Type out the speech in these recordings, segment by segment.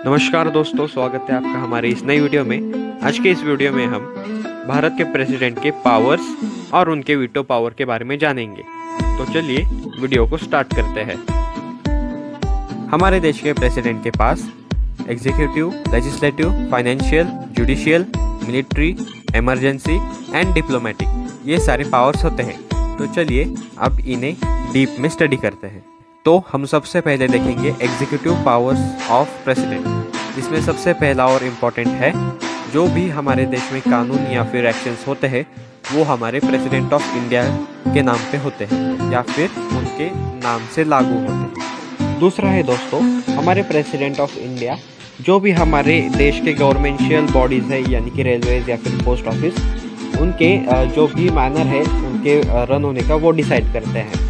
नमस्कार दोस्तों, स्वागत है आपका हमारे इस नई वीडियो में। आज के इस वीडियो में हम भारत के प्रेसिडेंट के पावर्स और उनके वीटो पावर के बारे में जानेंगे। तो चलिए वीडियो को स्टार्ट करते हैं। हमारे देश के प्रेसिडेंट के पास executive, legislative, financial, judicial, military, emergency and diplomatic ये सारे पावर्स होते हैं। तो चलिए अब इन्हें डीप में स्टडी करते हैं। तो हम सबसे पहले देखेंगे एग्जीक्यूटिव पावर्स ऑफ प्रेसिडेंट। इसमें सबसे पहला और इम्पोर्टेंट है, जो भी हमारे देश में कानून या फिर एक्शंस होते हैं वो हमारे प्रेसिडेंट ऑफ इंडिया के नाम पे होते हैं या फिर उनके नाम से लागू होते हैं। दूसरा है दोस्तों, हमारे प्रेसिडेंट ऑफ इंडिया जो भी हमारे देश के गवर्नमेंशियल बॉडीज़ है यानी कि रेलवेज या फिर पोस्ट ऑफिस, उनके जो भी मैनर है उनके रन होने का वो डिसाइड करते हैं।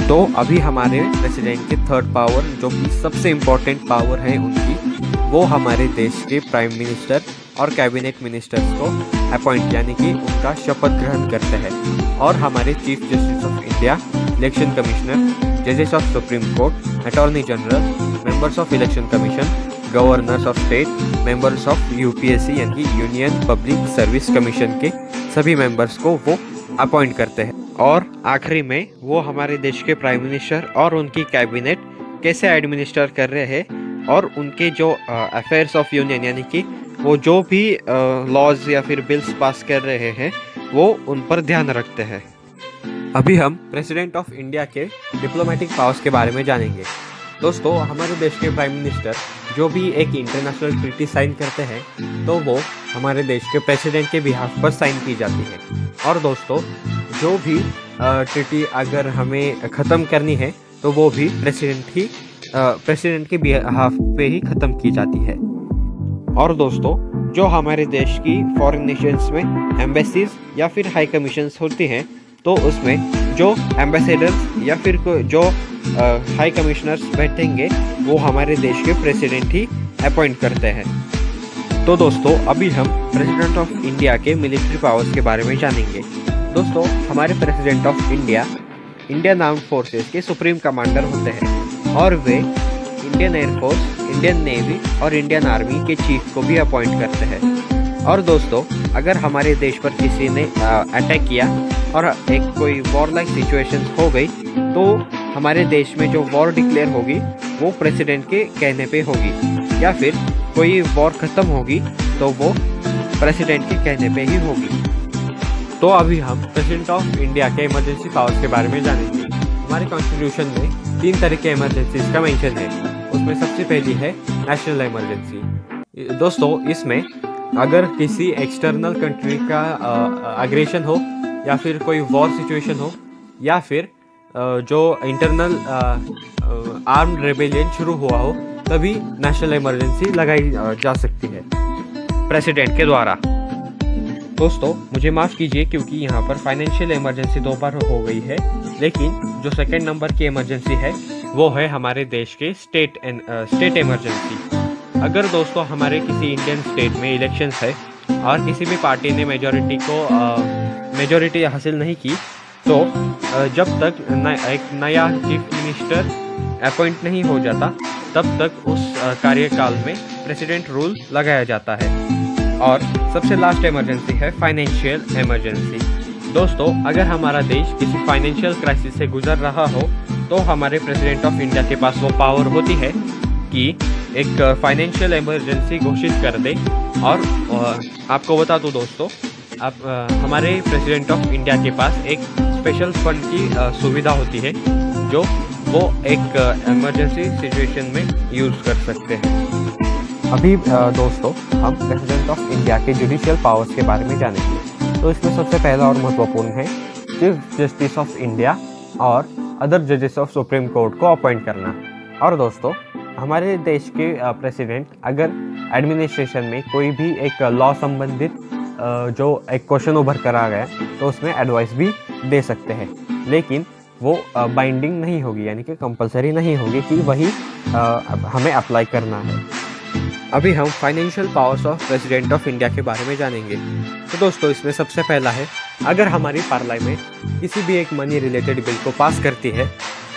तो अभी हमारे प्रेसिडेंट के थर्ड पावर जो कि सबसे इम्पोर्टेंट पावर है उनकी, वो हमारे देश के प्राइम मिनिस्टर और कैबिनेट मिनिस्टर्स को अपॉइंट यानी कि उनका शपथ ग्रहण करते हैं। और हमारे chief justice of India, election commissioner, जजेस of supreme court, attorney general, members of election commission, governors of state, members of UPSC यानी कि यूनियन पब्लिक सर्विस कमीशन के सभी मेंबर्स को वो अपॉइंट करते हैं। और आखिरी में वो हमारे देश के प्राइम मिनिस्टर और उनकी कैबिनेट कैसे एडमिनिस्टर कर रहे हैं और उनके जो अफेयर्स ऑफ यूनियन यानी कि वो जो भी लॉज या फिर बिल्स पास कर रहे हैं वो उन पर ध्यान रखते हैं। अभी हम प्रेसिडेंट ऑफ इंडिया के डिप्लोमेटिक पावर्स के बारे में जानेंगे। दोस्तों, हमारे देश के प्राइम मिनिस्टर जो भी एक इंटरनेशनल ट्रीटी साइन करते हैं तो वो हमारे देश के प्रेसिडेंट के बिहाफ पर साइन की जाती है। और दोस्तों, जो भी ट्रीटी अगर हमें ख़त्म करनी है तो वो भी प्रेसिडेंट के बिहाफ पे ही ख़त्म की जाती है। और दोस्तों, जो हमारे देश की फॉरेन नेशंस में एम्बेसीज या फिर हाई कमीशंस होती हैं तो उसमें जो एम्बेसडर्स या फिर जो हाई कमिश्नर्स बैठेंगे वो हमारे देश के प्रेसिडेंट ही अपॉइंट करते हैं। तो दोस्तों, अभी हम प्रेसिडेंट ऑफ इंडिया के मिलिट्री पावर्स के बारे में जानेंगे। दोस्तों, हमारे president of India Indian armed forces के सुप्रीम कमांडर होते हैं और वे इंडियन एयरफोर्स, इंडियन नेवी और इंडियन आर्मी के चीफ को भी अपॉइंट करते हैं। और दोस्तों, अगर हमारे देश पर किसी ने अटैक किया और एक कोई वॉर लाइक सिचुएशन हो गई तो हमारे देश में जो वॉर डिक्लेयर होगी वो प्रेसिडेंट के कहने पे होगी, या फिर कोई वॉर ख़त्म होगी तो वो प्रेसिडेंट के कहने पे ही होगी। तो अभी हम प्रेसिडेंट ऑफ इंडिया के इमरजेंसी पावर्स के बारे में जानेंगे। हमारे कॉन्स्टिट्यूशन में 3 तरह के इमरजेंसीज का मेंशन है। उसमें सबसे पहली है नेशनल इमरजेंसी। दोस्तों, इसमें अगर किसी एक्सटर्नल कंट्री का अग्रेशन हो या फिर कोई वॉर सिचुएशन हो या फिर जो इंटरनल आर्म्ड रेबेलियन शुरू हुआ हो, तभी नेशनल इमरजेंसी लगाई जा सकती है प्रेसिडेंट के द्वारा। दोस्तों, मुझे माफ़ कीजिए क्योंकि यहाँ पर फाइनेंशियल इमरजेंसी 2 बार हो गई है, लेकिन जो सेकेंड नंबर की इमरजेंसी है वो है हमारे देश के स्टेट इमरजेंसी। अगर दोस्तों हमारे किसी इंडियन स्टेट में इलेक्शंस है और किसी भी पार्टी ने मेजॉरिटी हासिल नहीं की तो जब तक एक नया चीफ मिनिस्टर अपॉइंट नहीं हो जाता तब तक उस कार्यकाल में प्रेसिडेंट रूल लगाया जाता है। और सबसे लास्ट इमरजेंसी है फाइनेंशियल इमरजेंसी। दोस्तों, अगर हमारा देश किसी फाइनेंशियल क्राइसिस से गुजर रहा हो तो हमारे प्रेसिडेंट ऑफ इंडिया के पास वो पावर होती है कि एक फाइनेंशियल इमरजेंसी घोषित कर दे। और आपको बता दूं दोस्तों, हमारे प्रेसिडेंट ऑफ इंडिया के पास एक स्पेशल फंड की सुविधा होती है जो वो एक इमरजेंसी सिचुएशन में यूज़ कर सकते हैं। अभी दोस्तों, हम प्रेसिडेंट ऑफ इंडिया के जुडिशियल पावर्स के बारे में जानेंगे। तो इसमें सबसे पहला और महत्वपूर्ण है चीफ जस्टिस ऑफ इंडिया और अदर जजेस ऑफ सुप्रीम कोर्ट को अपॉइंट करना। और दोस्तों, हमारे देश के प्रेसिडेंट अगर एडमिनिस्ट्रेशन में कोई भी एक लॉ संबंधित जो एक क्वेश्चन उभर कर आ गया तो उसमें एडवाइस भी दे सकते हैं, लेकिन वो बाइंडिंग नहीं होगी यानी कि कंपलसरी नहीं होगी कि वही हमें अप्लाई करना है। अभी हम financial powers of president of India के बारे में जानेंगे। तो दोस्तों, इसमें सबसे पहला है, अगर हमारी पार्लियामेंट किसी भी एक मनी रिलेटेड बिल को पास करती है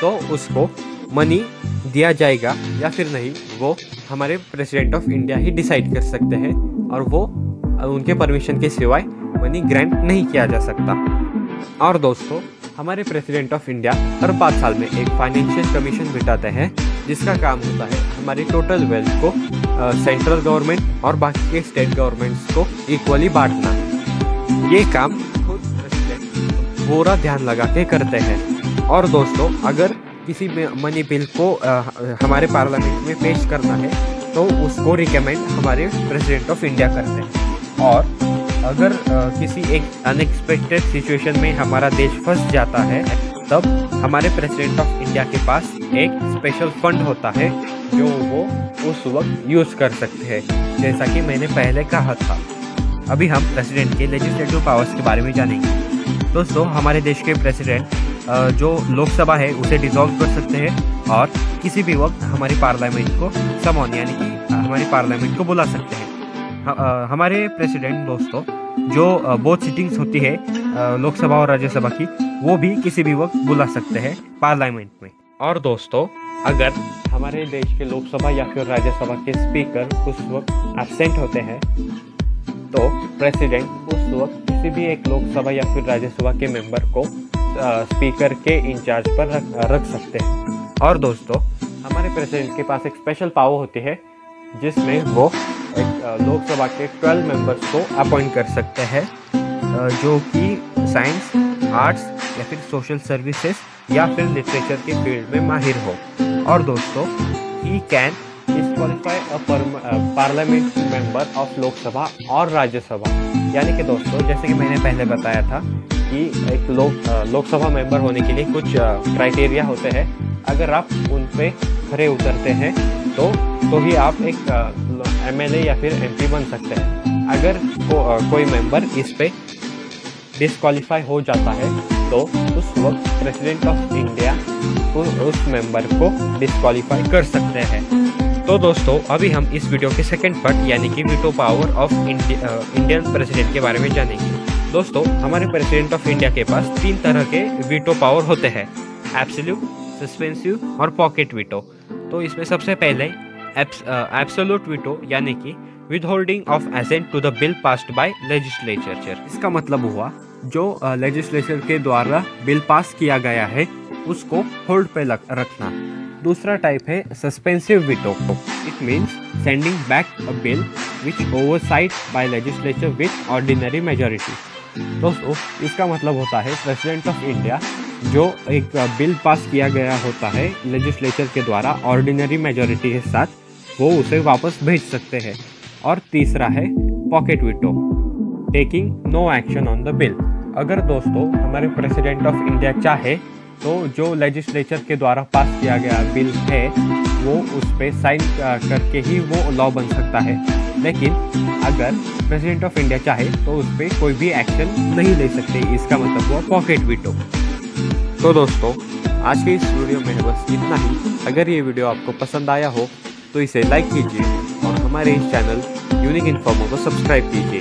तो उसको मनी दिया जाएगा या फिर नहीं, वो हमारे president of India he decide कर सकते हैं और वो उनके परमिशन के सिवाय मनी ग्रांट नहीं किया जा सकता। और दोस्तों, हमारे प्रेसिडेंट ऑफ इंडिया हर 5 साल में एक फाइनेंशियल कमीशन बिठाते हैं, जिसका काम होता है हमारी टोटल वेल्थ को सेंट्रल गवर्नमेंट और बाकी के स्टेट गवर्नमेंट्स को इक्वली बांटना। ये काम खुद प्रेसिडेंट पूरा ध्यान लगा के करते हैं। और दोस्तों, अगर किसी मनी बिल को हमारे पार्लियामेंट में पेश करना है तो उसको रिकमेंड हमारे प्रेसिडेंट ऑफ इंडिया करते हैं। और अगर किसी एक अनएक्सपेक्टेड सिचुएशन में हमारा देश फंस जाता है, तब हमारे प्रेसिडेंट ऑफ इंडिया के पास एक स्पेशल फंड होता है जो वो उस वक्त यूज़ कर सकते हैं, जैसा कि मैंने पहले कहा था। अभी हम प्रेसिडेंट के लेजिस्लेटिव पावर्स के बारे में जानेंगे। दोस्तों, हमारे देश के प्रेसिडेंट जो लोकसभा है उसे डिसॉल्व कर सकते हैं और किसी भी वक्त हमारी पार्लियामेंट को समन यानी कि हमारी पार्लियामेंट को बुला सकते हैं। हमारे प्रेसिडेंट दोस्तों, जो बोथ सिटिंग्स होती है लोकसभा और राज्यसभा की, वो भी किसी भी वक्त बुला सकते हैं पार्लियामेंट में। और दोस्तों, अगर हमारे देश के लोकसभा या फिर राज्यसभा के स्पीकर उस वक्त एब्सेंट होते हैं तो प्रेसिडेंट उस वक्त किसी भी एक लोकसभा या फिर राज्यसभा के मेंबर को स्पीकर के इंचार्ज पर रख सकते हैं। और दोस्तों, हमारे प्रेसिडेंट के पास एक स्पेशल पावर होती है जिसमें वो एक लोकसभा के 12 मेंबर्स को अपॉइंट कर सकते हैं, जो कि साइंस, आर्ट्स या फिर सोशल सर्विसेज या फिर लिटरेचर के फील्ड में माहिर हो। और दोस्तों, he can disqualify a parliament member of Lok Sabha और राज्यसभा। यानी कि दोस्तों, जैसे कि मैंने पहले बताया था कि एक लोकसभा मेंबर होने के लिए कुछ क्राइटेरिया होते हैं। अगर आप उन पे खरे उतरते हैं तो ही आप एक MLA या फिर MP बन सकते हैं। अगर कोई मेंबर इस पे डिस्क्वालीफाई हो जाता है तो उस वक्त प्रेसिडेंट ऑफ इंडिया उस मेंबर को डिस्क्वालीफाई कर सकते हैं। तो दोस्तों, अभी हम इस वीडियो के सेकंड पार्ट यानी कि veto power of Indian president के बारे में जानेंगे। दोस्तों, हमारे प्रेसिडेंट ऑफ इंडिया के पास 3 तरह के वीटो पावर होते हैं, एब्सोल्यूट, सस्पेंसिव और पॉकेट वीटो। तो इसमें सबसे पहले एब्सोल्यूट वीटो यानी कि withholding of assent to the bill passed by legislature. इसका मतलब हुआ जो लेजिस्लेचर के द्वारा बिल पास किया गया है उसको होल्ड पे रखना। दूसरा टाइप है suspensive veto. It means sending back a bill which override by legislature with ordinary majority. दोस्तों, इसका मतलब होता है प्रेसिडेंट ऑफ इंडिया जो एक बिल पास किया गया होता है लेजिस्लेचर के द्वारा ऑर्डिनरी मेजॉरिटी के साथ, वो उसे वापस भेज सकते हैं। और तीसरा है pocket veto, taking no action on the bill. अगर दोस्तों हमारे प्रेसिडेंट ऑफ इंडिया चाहे तो जो लेजिस्लेचर के द्वारा पास किया गया बिल है वो उस पर साइन करके ही वो लॉ बन सकता है, लेकिन अगर प्रेसिडेंट ऑफ इंडिया चाहे तो उस पर कोई भी एक्शन नहीं ले सकते। इसका मतलब हुआ पॉकेट वीटो। तो दोस्तों, आज के इस वीडियो में बस इतना ही। अगर ये वीडियो आपको पसंद आया हो तो इसे लाइक कीजिए और हमारे इस चैनल यूनिक इन्फॉर्मो को सब्सक्राइब कीजिए,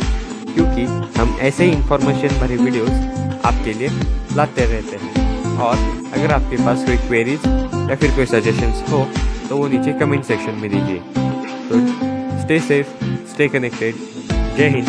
क्योंकि हम ऐसे ही इंफॉर्मेशन भरे वीडियोस आपके लिए लाते रहते हैं। और अगर आपके पास कोई क्वेरीज या फिर कोई सजेशंस हो तो वो नीचे कमेंट सेक्शन में दीजिए। तो स्टे सेफ, स्टे कनेक्टेड। जय हिंद।